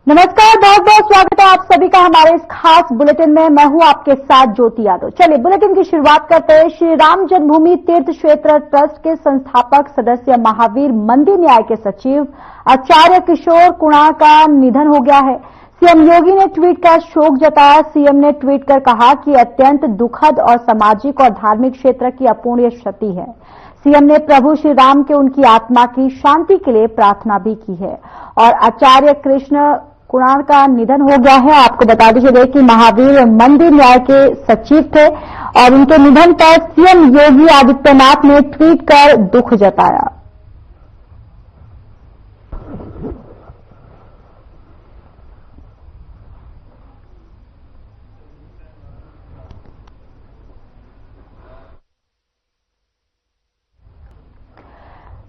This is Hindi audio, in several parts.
नमस्कार, बहुत बहुत स्वागत है आप सभी का हमारे इस खास बुलेटिन में। मैं हूं आपके साथ ज्योति यादव। चलिए बुलेटिन की शुरुआत करते हैं। श्री राम जन्मभूमि तीर्थ क्षेत्र ट्रस्ट के संस्थापक सदस्य महावीर मंदिर न्याय के सचिव आचार्य किशोर कुणाल का निधन हो गया है। सीएम योगी ने ट्वीट कर शोक जताया। सीएम ने ट्वीट कर कहा कि अत्यंत दुखद और सामाजिक और धार्मिक क्षेत्र की अपूर्णीय क्षति है। सीएम ने प्रभु श्री राम के उनकी आत्मा की शांति के लिए प्रार्थना भी की है। और आचार्य कृष्ण कुणाल का निधन हो गया है। आपको बता दीजिए कि महावीर मंदिर न्याय के सचिव थे और उनके निधन पर सीएम योगी आदित्यनाथ ने ट्वीट कर दुख जताया।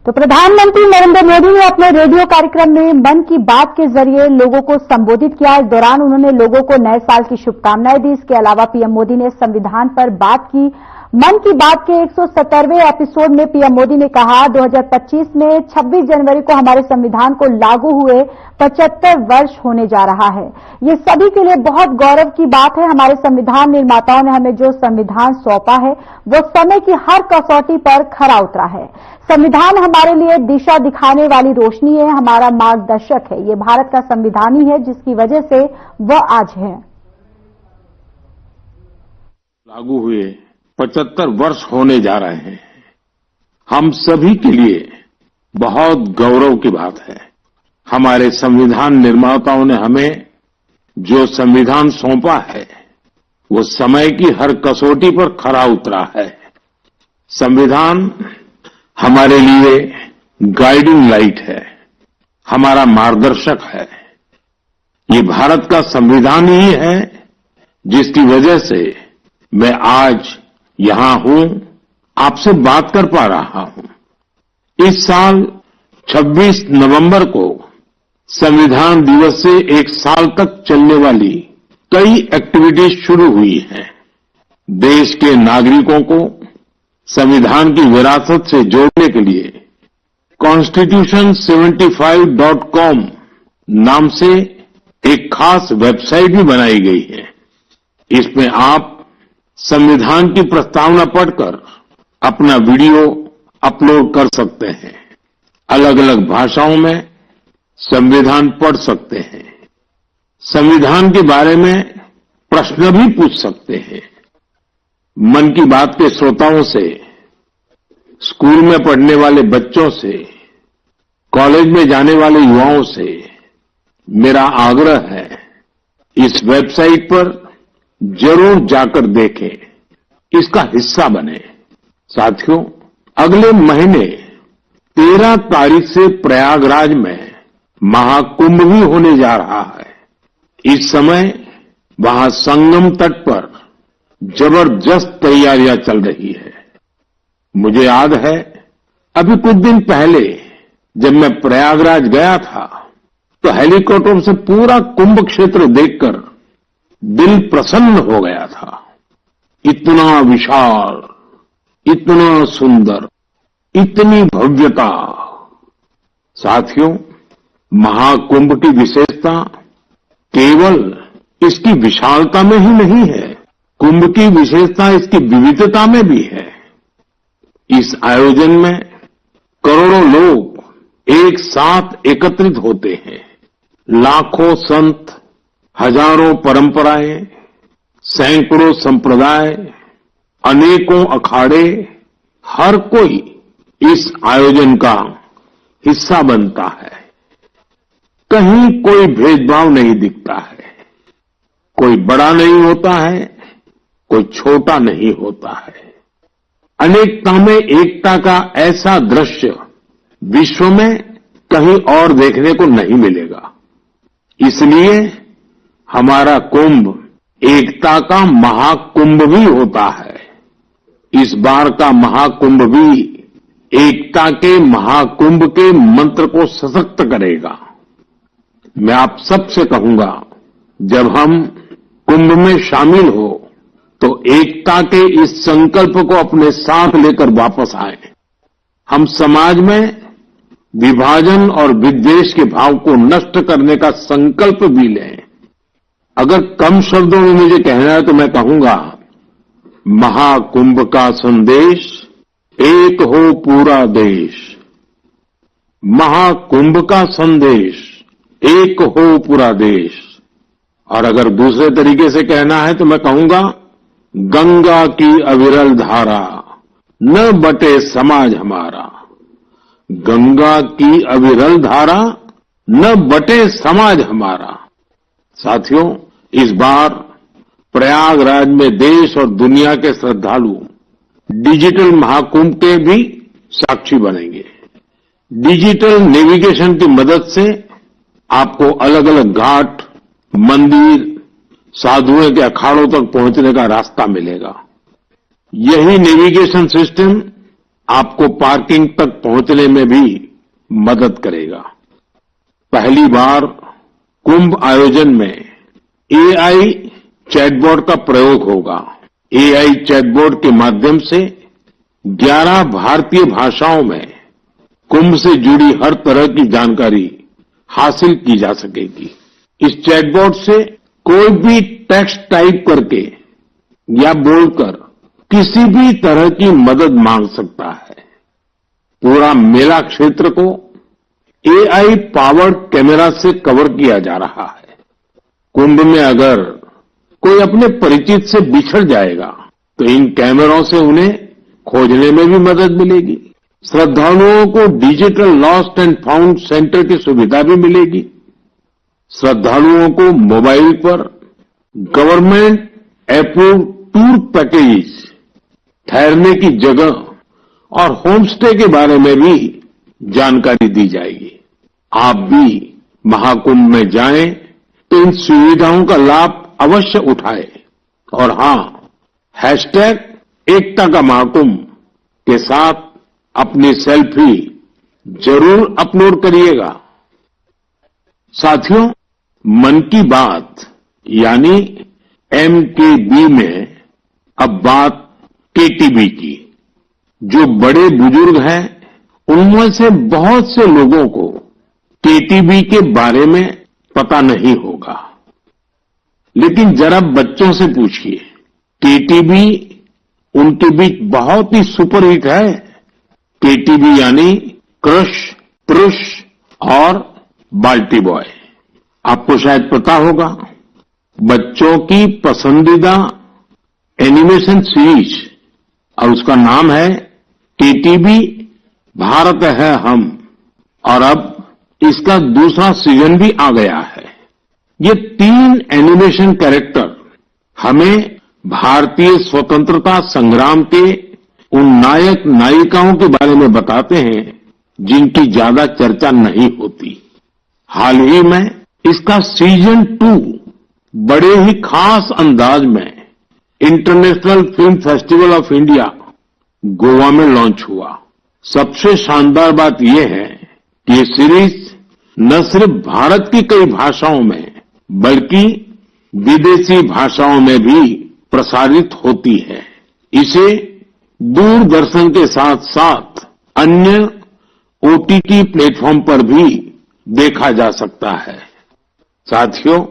तो प्रधानमंत्री नरेंद्र मोदी ने अपने रेडियो कार्यक्रम में मन की बात के जरिए लोगों को संबोधित किया। इस दौरान उन्होंने लोगों को नए साल की शुभकामनाएं दी। इसके अलावा पीएम मोदी ने संविधान पर बात की। मन की बात के 170वें एपिसोड में पीएम मोदी ने कहा 2025 में 26 जनवरी को हमारे संविधान को लागू हुए 75 वर्ष होने जा रहा है। ये सभी के लिए बहुत गौरव की बात है। हमारे संविधान निर्माताओं ने हमें जो संविधान सौंपा है वो समय की हर कसौटी पर खरा उतरा है। संविधान हमारे लिए दिशा दिखाने वाली रोशनी है, हमारा मार्गदर्शक है। ये भारत का संविधान ही है जिसकी वजह से वह आज है। लागू हुए 75 वर्ष होने जा रहे हैं। हम सभी के लिए बहुत गौरव की बात है। हमारे संविधान निर्माताओं ने हमें जो संविधान सौंपा है वो समय की हर कसौटी पर खरा उतरा है। संविधान हमारे लिए गाइडिंग लाइट है, हमारा मार्गदर्शक है। ये भारत का संविधान ही है जिसकी वजह से मैं आज यहां हूं, आपसे बात कर पा रहा हूं। इस साल 26 नवंबर को संविधान दिवस से एक साल तक चलने वाली कई एक्टिविटीज शुरू हुई हैं। देश के नागरिकों को संविधान की विरासत से जोड़ने के लिए constitution75.com नाम से एक खास वेबसाइट भी बनाई गई है। इसमें आप संविधान की प्रस्तावना पढ़कर अपना वीडियो अपलोड कर सकते हैं। अलग अलग भाषाओं में संविधान पढ़ सकते हैं। संविधान के बारे में प्रश्न भी पूछ सकते हैं। मन की बात के श्रोताओं से, स्कूल में पढ़ने वाले बच्चों से, कॉलेज में जाने वाले युवाओं से मेरा आग्रह है, इस वेबसाइट पर जरूर जाकर देखें, इसका हिस्सा बने। साथियों, अगले महीने 13 तारीख से प्रयागराज में महाकुंभ भी होने जा रहा है। इस समय वहां संगम तट पर जबरदस्त तैयारियां चल रही है। मुझे याद है अभी कुछ दिन पहले जब मैं प्रयागराज गया था तो हेलीकॉप्टर से पूरा कुंभ क्षेत्र देखकर दिल प्रसन्न हो गया था। इतना विशाल, इतना सुंदर, इतनी भव्यता। साथियों, महाकुंभ की विशेषता केवल इसकी विशालता में ही नहीं है, कुंभ की विशेषता इसकी विविधता में भी है। इस आयोजन में करोड़ों लोग एक साथ एकत्रित होते हैं। लाखों संत, हजारों परंपराएं, सैकड़ों संप्रदाय, अनेकों अखाड़े, हर कोई इस आयोजन का हिस्सा बनता है। कहीं कोई भेदभाव नहीं दिखता है। कोई बड़ा नहीं होता है, कोई छोटा नहीं होता है। अनेकता में एकता का ऐसा दृश्य विश्व में कहीं और देखने को नहीं मिलेगा। इसलिए हमारा कुंभ एकता का महाकुंभ भी होता है। इस बार का महाकुंभ भी एकता के महाकुंभ के मंत्र को सशक्त करेगा। मैं आप सबसे कहूंगा, जब हम कुंभ में शामिल हो तो एकता के इस संकल्प को अपने साथ लेकर वापस आए। हम समाज में विभाजन और विद्वेष के भाव को नष्ट करने का संकल्प भी लें। अगर कम शब्दों में मुझे कहना है तो मैं कहूंगा, महाकुंभ का संदेश, एक हो पूरा देश। महाकुंभ का संदेश, एक हो पूरा देश। और अगर दूसरे तरीके से कहना है तो मैं कहूंगा, गंगा की अविरल धारा, न बटे समाज हमारा। गंगा की अविरल धारा, न बटे समाज हमारा। साथियों, इस बार प्रयागराज में देश और दुनिया के श्रद्धालु डिजिटल महाकुंभ के भी साक्षी बनेंगे। डिजिटल नेविगेशन की मदद से आपको अलग अलग घाट, मंदिर, साधुओं के अखाड़ों तक पहुंचने का रास्ता मिलेगा। यही नेविगेशन सिस्टम आपको पार्किंग तक पहुंचने में भी मदद करेगा। पहली बार कुंभ आयोजन में एआई चैटबॉट का प्रयोग होगा। एआई चैटबॉट के माध्यम से 11 भारतीय भाषाओं में कुंभ से जुड़ी हर तरह की जानकारी हासिल की जा सकेगी। इस चैटबॉट से कोई भी टेक्स्ट टाइप करके या बोलकर किसी भी तरह की मदद मांग सकता है। पूरा मेला क्षेत्र को एआई पावर्ड कैमरा से कवर किया जा रहा है। कुंभ में अगर कोई अपने परिचित से बिछड़ जाएगा तो इन कैमरों से उन्हें खोजने में भी मदद मिलेगी। श्रद्धालुओं को digital lost and found centre की सुविधा भी मिलेगी। श्रद्धालुओं को मोबाइल पर गवर्नमेंट अप्रूव टूर पैकेज, ठहरने की जगह और होम स्टे के बारे में भी जानकारी दी जाएगी। आप भी महाकुंभ में जाएं तो इन सुविधाओं का लाभ अवश्य उठाएं। और हां, #एकता का महाकुंभ के साथ अपनी सेल्फी जरूर अपलोड करिएगा। साथियों, मन की बात यानी MKB में अब बात KTB की। जो बड़े बुजुर्ग हैं, उनमें से बहुत से लोगों को KTB के बारे में पता नहीं होगा। लेकिन जरा बच्चों से पूछिए, KTB उनके बीच बहुत ही सुपरहिट है। KTB यानी क्रश, प्रुश और बाल्टी बॉय। आपको शायद पता होगा, बच्चों की पसंदीदा एनिमेशन सीरीज और उसका नाम है KTB भारत है हम। और अब इसका दूसरा सीजन भी आ गया है। ये 3 एनिमेशन कैरेक्टर हमें भारतीय स्वतंत्रता संग्राम के उन नायक नायिकाओं के बारे में बताते हैं जिनकी ज्यादा चर्चा नहीं होती। हाल ही में इसका सीजन 2 बड़े ही खास अंदाज में international film festival of India Goa में लॉन्च हुआ। सबसे शानदार बात यह है कि ये सीरीज न सिर्फ भारत की कई भाषाओं में बल्कि विदेशी भाषाओं में भी प्रसारित होती है। इसे दूरदर्शन के साथ साथ अन्य OTT प्लेटफॉर्म पर भी देखा जा सकता है। साथियों,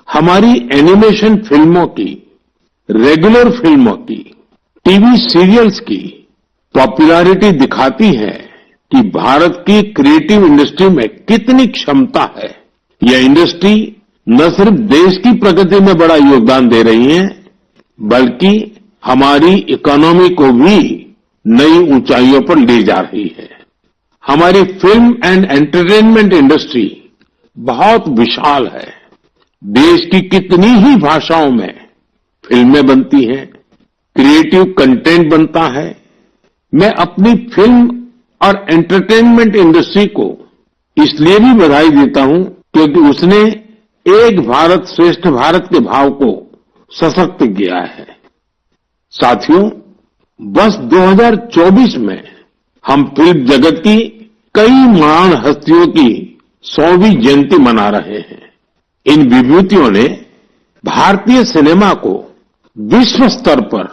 हमारी एनिमेशन फिल्मों की, रेगुलर फिल्मों की, टीवी सीरियल्स की पॉपुलैरिटी दिखाती है कि भारत की क्रिएटिव इंडस्ट्री में कितनी क्षमता है। यह इंडस्ट्री न सिर्फ देश की प्रगति में बड़ा योगदान दे रही है, बल्कि हमारी इकोनॉमी को भी नई ऊंचाइयों पर ले जा रही है। हमारी फिल्म एंड एंटरटेनमेंट इंडस्ट्री बहुत विशाल है। देश की कितनी ही भाषाओं में फिल्में बनती हैं, क्रिएटिव कंटेंट बनता है। मैं अपनी फिल्म और एंटरटेनमेंट इंडस्ट्री को इसलिए भी बधाई देता हूं क्योंकि उसने एक भारत श्रेष्ठ भारत के भाव को सशक्त किया है। साथियों, वर्ष 2024 में हम फिल्म जगत की कई महान हस्तियों की 100वीं जयंती मना रहे हैं। इन विभूतियों ने भारतीय सिनेमा को विश्व स्तर पर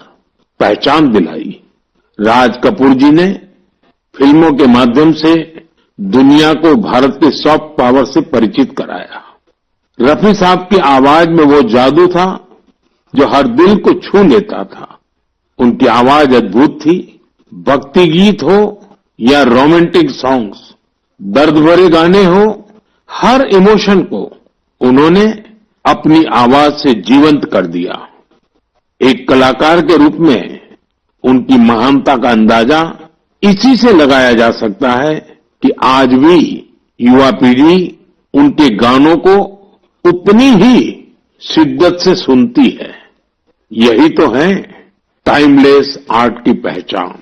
पहचान दिलाई। राज कपूर जी ने फिल्मों के माध्यम से दुनिया को भारत के सॉफ्ट पावर से परिचित कराया। रफी साहब की आवाज में वो जादू था जो हर दिल को छू लेता था। उनकी आवाज अद्भुत थी। भक्ति गीत हो या रोमांटिक सॉन्ग्स, दर्द भरे गाने हो, हर इमोशन को उन्होंने अपनी आवाज से जीवंत कर दिया। एक कलाकार के रूप में उनकी महानता का अंदाजा इसी से लगाया जा सकता है कि आज भी युवा पीढ़ी उनके गानों को उतनी ही शिद्दत से सुनती है। यही तो है टाइमलेस आर्ट की पहचान।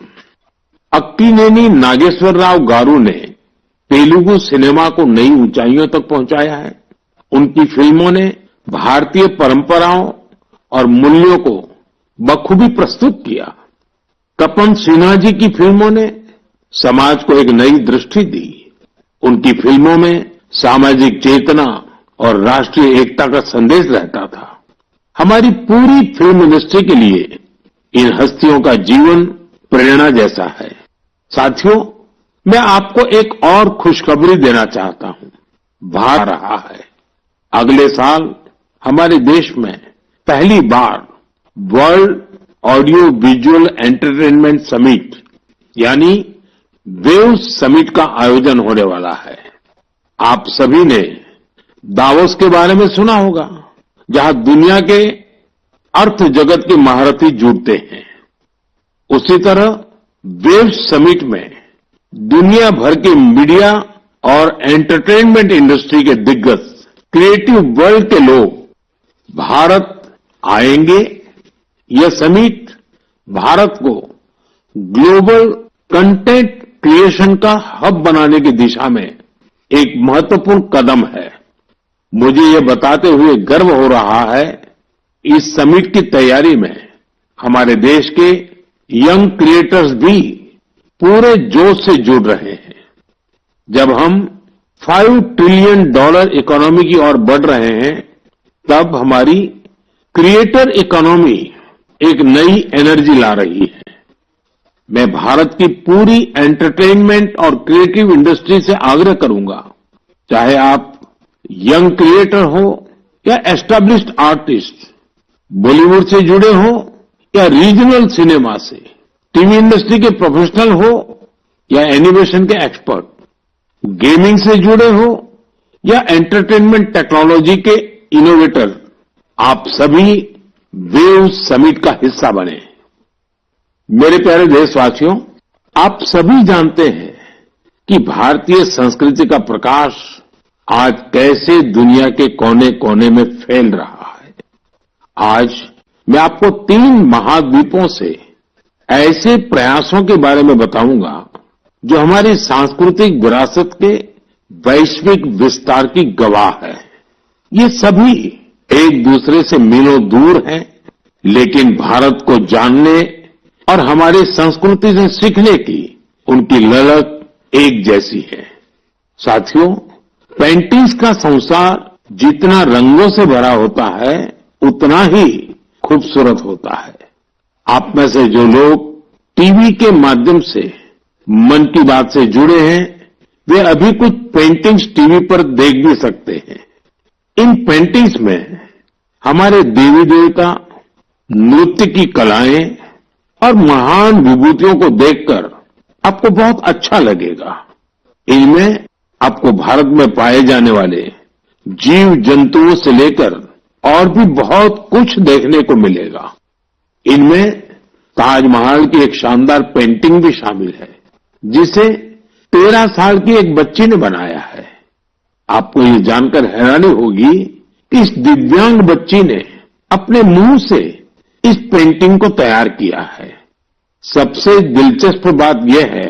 अक्कीनेनी नागेश्वर राव गारू ने तेलुगु सिनेमा को नई ऊंचाइयों तक पहुंचाया है। उनकी फिल्मों ने भारतीय परंपराओं और मूल्यों को बखूबी प्रस्तुत किया। तपन सिन्हा जी की फिल्मों ने समाज को एक नई दृष्टि दी। उनकी फिल्मों में सामाजिक चेतना और राष्ट्रीय एकता का संदेश रहता था। हमारी पूरी फिल्म इंडस्ट्री के लिए इन हस्तियों का जीवन प्रेरणा जैसा है। साथियों, मैं आपको एक और खुशखबरी देना चाहता हूं। भारत रहा है। अगले साल हमारे देश में पहली बार world audio visual entertainment summit यानी वेव्स समिट का आयोजन होने वाला है। आप सभी ने दावोस के बारे में सुना होगा, जहां दुनिया के अर्थ जगत के महारथी जुटते हैं। उसी तरह वेव्स समिट में दुनिया भर के मीडिया और एंटरटेनमेंट इंडस्ट्री के दिग्गज, क्रिएटिव वर्ल्ड के लोग भारत आएंगे। यह समिट भारत को ग्लोबल कंटेंट क्रिएशन का हब बनाने की दिशा में एक महत्वपूर्ण कदम है। मुझे यह बताते हुए गर्व हो रहा है, इस समिट की तैयारी में हमारे देश के यंग क्रिएटर्स भी पूरे जोश से जुड़ रहे हैं। जब हम $5 ट्रिलियन इकोनॉमी की ओर बढ़ रहे हैं, तब हमारी क्रिएटर इकोनॉमी एक नई एनर्जी ला रही है। मैं भारत की पूरी एंटरटेनमेंट और क्रिएटिव इंडस्ट्री से आग्रह करूंगा, चाहे आप यंग क्रिएटर हो या एस्टैब्लिश्ड आर्टिस्ट, बॉलीवुड से जुड़े हो या रीजनल सिनेमा से, टीवी इंडस्ट्री के प्रोफेशनल हो या एनिमेशन के एक्सपर्ट, गेमिंग से जुड़े हो या एंटरटेनमेंट टेक्नोलॉजी के इनोवेटर, आप सभी वेव समिट का हिस्सा बने। मेरे प्यारे देशवासियों, आप सभी जानते हैं कि भारतीय संस्कृति का प्रकाश आज कैसे दुनिया के कोने कोने में फैल रहा है। आज मैं आपको 3 महाद्वीपों से ऐसे प्रयासों के बारे में बताऊंगा जो हमारी सांस्कृतिक विरासत के वैश्विक विस्तार की गवाह है। ये सभी एक दूसरे से मीलों दूर हैं, लेकिन भारत को जानने और हमारी संस्कृति से सीखने की उनकी ललक एक जैसी है। साथियों, पेंटिंग्स का संसार जितना रंगों से भरा होता है, उतना ही खूबसूरत होता है। आप में से जो लोग टीवी के माध्यम से मन की बात से जुड़े हैं, वे अभी कुछ पेंटिंग्स टीवी पर देख भी सकते हैं। इन पेंटिंग्स में हमारे देवी देवता, नृत्य की कलाएं और महान विभूतियों को देखकर आपको बहुत अच्छा लगेगा। इनमें आपको भारत में पाए जाने वाले जीव जंतुओं से लेकर और भी बहुत कुछ देखने को मिलेगा। इनमें ताजमहल की एक शानदार पेंटिंग भी शामिल है, जिसे 13 साल की एक बच्ची ने बनाया है। आपको ये जानकर हैरानी होगी कि इस दिव्यांग बच्ची ने अपने मुंह से इस पेंटिंग को तैयार किया है। सबसे दिलचस्प बात यह है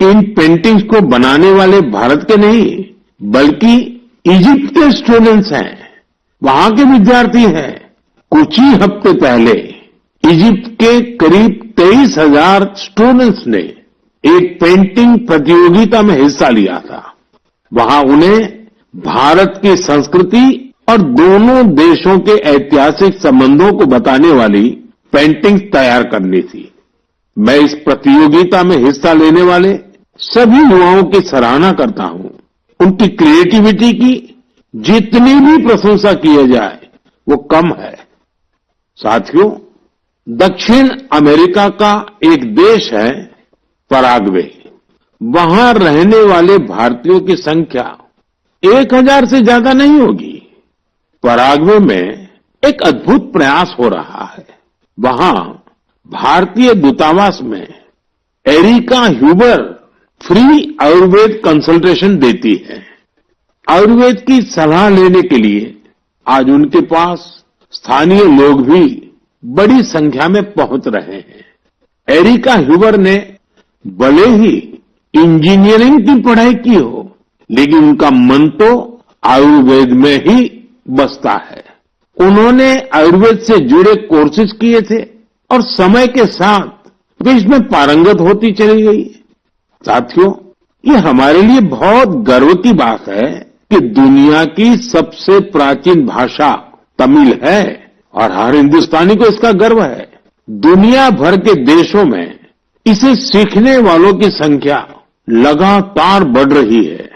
कि इन पेंटिंग्स को बनाने वाले भारत के नहीं, बल्कि इजिप्ट के स्टूडेंट्स हैं, वहां के विद्यार्थी हैं। कुछ ही हफ्ते पहले इजिप्ट के करीब 23,000 स्टूडेंट्स ने एक पेंटिंग प्रतियोगिता में हिस्सा लिया था। वहां उन्हें भारत की संस्कृति और दोनों देशों के ऐतिहासिक संबंधों को बताने वाली पेंटिंग तैयार करनी थी। मैं इस प्रतियोगिता में हिस्सा लेने वाले सभी युवाओं की सराहना करता हूं। उनकी क्रिएटिविटी की जितनी भी प्रशंसा की जाए वो कम है। साथियों, दक्षिण अमेरिका का एक देश है पराग्वे। वहां रहने वाले भारतीयों की संख्या 1000 से ज्यादा नहीं होगी। पराग्वे में एक अद्भुत प्रयास हो रहा है। वहां भारतीय दूतावास में Erika Huber free ayurveda consultation देती है। आयुर्वेद की सलाह लेने के लिए आज उनके पास स्थानीय लोग भी बड़ी संख्या में पहुंच रहे हैं। एरिका ह्यूबर ने भले ही इंजीनियरिंग की पढ़ाई की हो, लेकिन उनका मन तो आयुर्वेद में ही बसता है। उन्होंने आयुर्वेद से जुड़े कोर्सेज किए थे और समय के साथ वे इसमें पारंगत होती चली गई। साथियों, ये हमारे लिए बहुत गर्व की बात है कि दुनिया की सबसे प्राचीन भाषा तमिल है और हर हिंदुस्तानी को इसका गर्व है। दुनिया भर के देशों में इसे सीखने वालों की संख्या लगातार बढ़ रही है।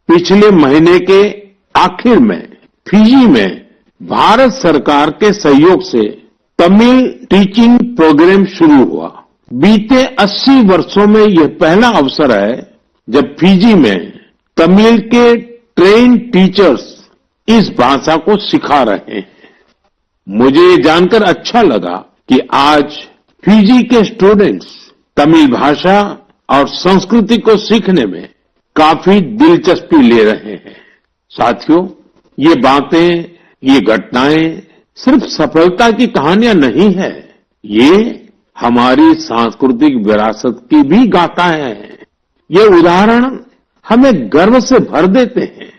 पिछले महीने के आखिर में फिजी में भारत सरकार के सहयोग से तमिल टीचिंग प्रोग्राम शुरू हुआ। बीते 80 वर्षों में यह पहला अवसर है जब फिजी में तमिल के ट्रेन टीचर्स इस भाषा को सिखा रहे हैं। मुझे ये जानकर अच्छा लगा कि आज फिजी के स्टूडेंट्स तमिल भाषा और संस्कृति को सीखने में काफी दिलचस्पी ले रहे हैं। साथियों, ये बातें, ये घटनाएं सिर्फ सफलता की कहानियां नहीं है, ये हमारी सांस्कृतिक विरासत की भी गाथाएं हैं। ये उदाहरण हमें गर्व से भर देते हैं।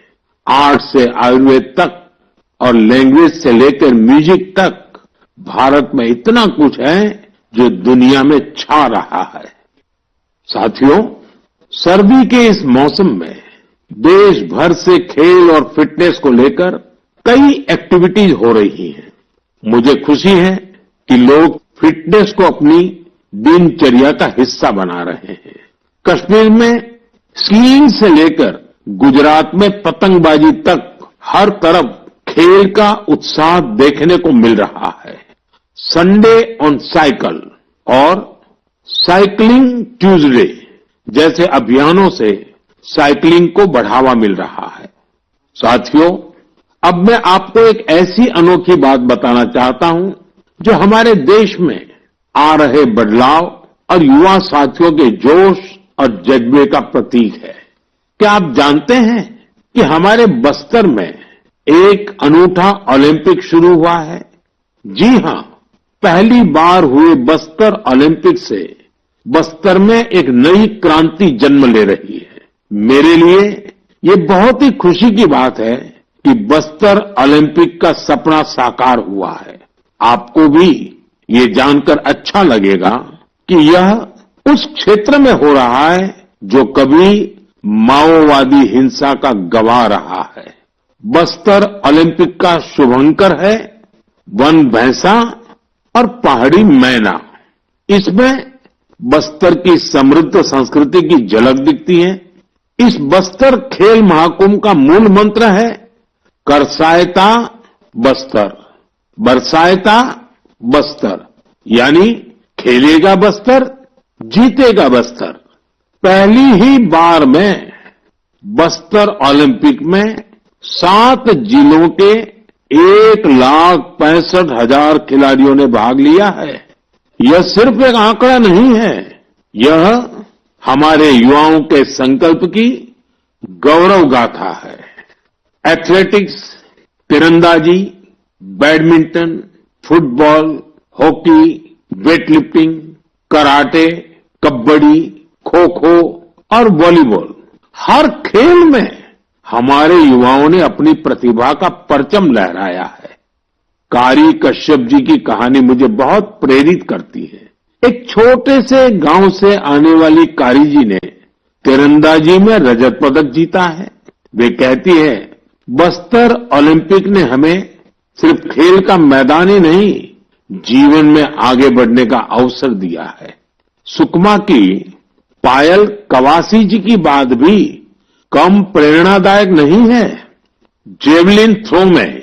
आर्ट से आयुर्वेद तक और लैंग्वेज से लेकर म्यूजिक तक भारत में इतना कुछ है जो दुनिया में छा रहा है। साथियों, सर्दी के इस मौसम में देश भर से खेल और फिटनेस को लेकर कई एक्टिविटीज हो रही हैं। मुझे खुशी है कि लोग फिटनेस को अपनी दिनचर्या का हिस्सा बना रहे हैं। कश्मीर में स्कीइंग से लेकर गुजरात में पतंगबाजी तक हर तरफ खेल का उत्साह देखने को मिल रहा है। संडे ऑन साइकिल और साइकिलिंग ट्यूसडे जैसे अभियानों से साइकिलिंग को बढ़ावा मिल रहा है। साथियों, अब मैं आपको एक ऐसी अनोखी बात बताना चाहता हूं जो हमारे देश में आ रहे बदलाव और युवा साथियों के जोश और जज्बे का प्रतीक है। क्या आप जानते हैं कि हमारे बस्तर में एक अनूठा ओलंपिक शुरू हुआ है? जी हां, पहली बार हुए बस्तर ओलंपिक से बस्तर में एक नई क्रांति जन्म ले रही है। मेरे लिए ये बहुत ही खुशी की बात है कि बस्तर ओलंपिक का सपना साकार हुआ है। आपको भी ये जानकर अच्छा लगेगा कि यह उस क्षेत्र में हो रहा है जो कभी माओवादी हिंसा का गवाह रहा है। बस्तर ओलंपिक का शुभंकर है वन भैंसा और पहाड़ी मैना। इसमें बस्तर की समृद्ध संस्कृति की झलक दिखती है। इस बस्तर खेल महाकुंभ का मूल मंत्र है करसायता बस्तर, बरसायता बस्तर, यानी खेलेगा बस्तर, जीतेगा बस्तर। पहली ही बार में बस्तर ओलंपिक में 7 जिलों के 1,65,000 खिलाड़ियों ने भाग लिया है। यह सिर्फ एक आंकड़ा नहीं है, यह हमारे युवाओं के संकल्प की गौरव गाथा है। एथलेटिक्स, तीरंदाजी, badminton, football, hockey, weightlifting, karate, kabaddi, kho kho और वॉलीबॉल, हर खेल में हमारे युवाओं ने अपनी प्रतिभा का परचम लहराया है। कारी कश्यप जी की कहानी मुझे बहुत प्रेरित करती है। एक छोटे से गांव से आने वाली कारी जी ने तीरंदाजी में रजत पदक जीता है। वे कहती है, बस्तर ओलंपिक ने हमें सिर्फ खेल का मैदान ही नहीं, जीवन में आगे बढ़ने का अवसर दिया है। सुकमा की पायल कवासी जी की बात भी कम प्रेरणादायक नहीं है। जेवलिन थ्रो में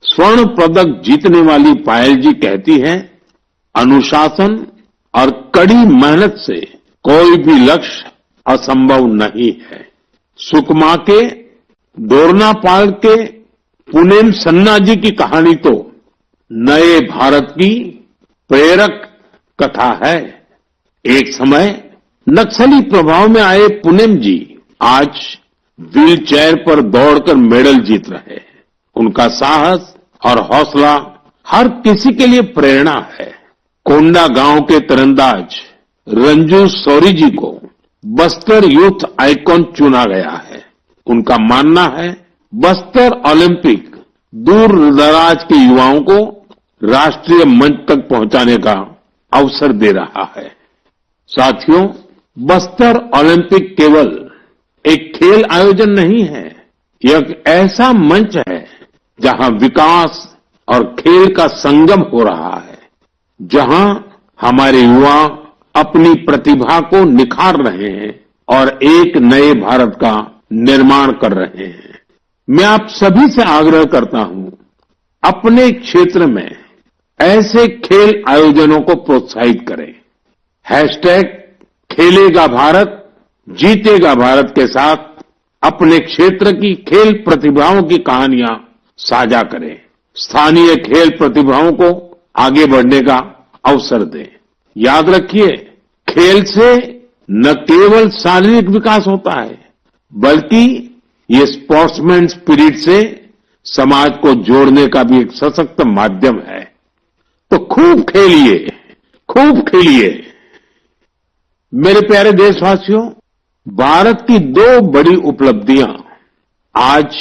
स्वर्ण पदक जीतने वाली पायल जी कहती हैं, अनुशासन और कड़ी मेहनत से कोई भी लक्ष्य असंभव नहीं है। सुकमा के दोरनापाल के पुनेम सन्ना जी की कहानी तो नए भारत की प्रेरक कथा है। एक समय नक्सली प्रभाव में आए पुनेम जी आज व्हील चेयर पर दौड़कर मेडल जीत रहे हैं। उनका साहस और हौसला हर किसी के लिए प्रेरणा है। कोंडा गांव के तीरंदाज रंजू सौरी जी को बस्तर यूथ आइकॉन चुना गया है। उनका मानना है, बस्तर ओलंपिक दूर दराज के युवाओं को राष्ट्रीय मंच तक पहुंचाने का अवसर दे रहा है। साथियों, बस्तर ओलंपिक केवल एक खेल आयोजन नहीं है, यह एक ऐसा मंच है जहां विकास और खेल का संगम हो रहा है, जहां हमारे युवा अपनी प्रतिभा को निखार रहे हैं और एक नए भारत का निर्माण कर रहे हैं। मैं आप सभी से आग्रह करता हूं, अपने क्षेत्र में ऐसे खेल आयोजनों को प्रोत्साहित करें। हैशटैग खेलेगा भारत जीतेगा भारत के साथ अपने क्षेत्र की खेल प्रतिभाओं की कहानियां साझा करें। स्थानीय खेल प्रतिभाओं को आगे बढ़ने का अवसर दें। याद रखिए, खेल से न केवल शारीरिक विकास होता है, बल्कि ये स्पोर्ट्समैन स्पिरिट से समाज को जोड़ने का भी एक सशक्त माध्यम है। तो खूब खेलिए, खूब खेलिए। मेरे प्यारे देशवासियों, भारत की दो बड़ी उपलब्धियां आज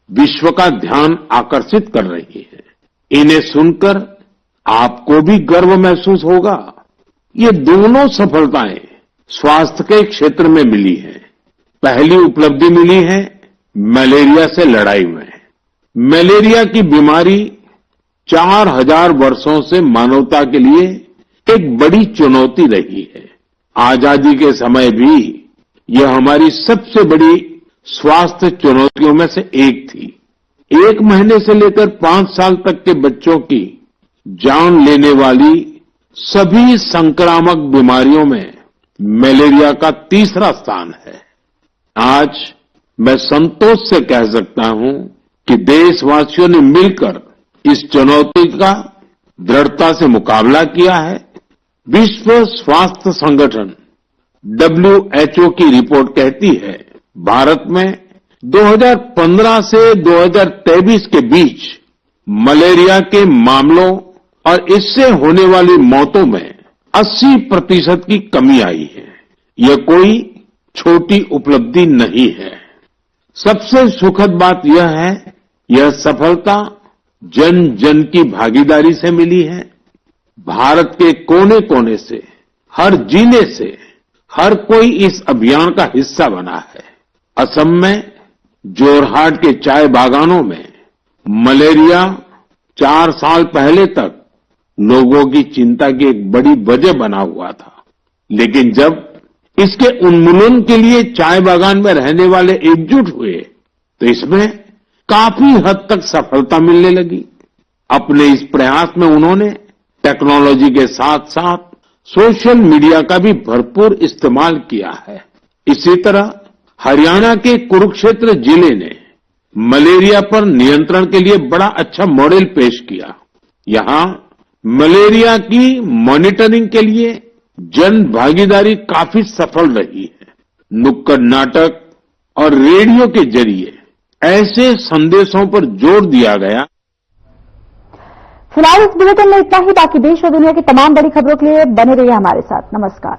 विश्व का ध्यान आकर्षित कर रही है। इन्हें सुनकर आपको भी गर्व महसूस होगा। ये दोनों सफलताएं स्वास्थ्य के क्षेत्र में मिली है। पहली उपलब्धि मिली है मलेरिया से लड़ाई में। मलेरिया की बीमारी 4000 वर्षों से मानवता के लिए एक बड़ी चुनौती रही है। आजादी के समय भी यह हमारी सबसे बड़ी स्वास्थ्य चुनौतियों में से एक थी। 1 महीने से लेकर 5 साल तक के बच्चों की जान लेने वाली सभी संक्रामक बीमारियों में मलेरिया का तीसरा स्थान है। आज मैं संतोष से कह सकता हूं कि देशवासियों ने मिलकर इस चुनौती का दृढ़ता से मुकाबला किया है। विश्व स्वास्थ्य संगठन WHO की रिपोर्ट कहती है, भारत में 2015 से 2023 के बीच मलेरिया के मामलों और इससे होने वाली मौतों में 80% की कमी आई है। यह कोई छोटी उपलब्धि नहीं है। सबसे सुखद बात यह है, यह सफलता जन जन की भागीदारी से मिली है। भारत के कोने कोने से, हर जिले से हर कोई इस अभियान का हिस्सा बना है। असम में जोरहाट के चाय बागानों में मलेरिया 4 साल पहले तक लोगों की चिंता की एक बड़ी वजह बना हुआ था, लेकिन जब इसके उन्मूलन के लिए चाय बागान में रहने वाले एकजुट हुए तो इसमें काफी हद तक सफलता मिलने लगी। अपने इस प्रयास में उन्होंने टेक्नोलॉजी के साथ साथ सोशल मीडिया का भी भरपूर इस्तेमाल किया है। इसी तरह हरियाणा के कुरुक्षेत्र जिले ने मलेरिया पर नियंत्रण के लिए बड़ा अच्छा मॉडल पेश किया। यहां मलेरिया की मॉनिटरिंग के लिए जन भागीदारी काफी सफल रही है। नुक्कड़ नाटक और रेडियो के जरिए ऐसे संदेशों पर जोर दिया गया। फिलहाल इस बुलेटिन में इतना ही। बाकी देश और दुनिया की तमाम बड़ी खबरों के लिए बने रहिए हमारे साथ। नमस्कार।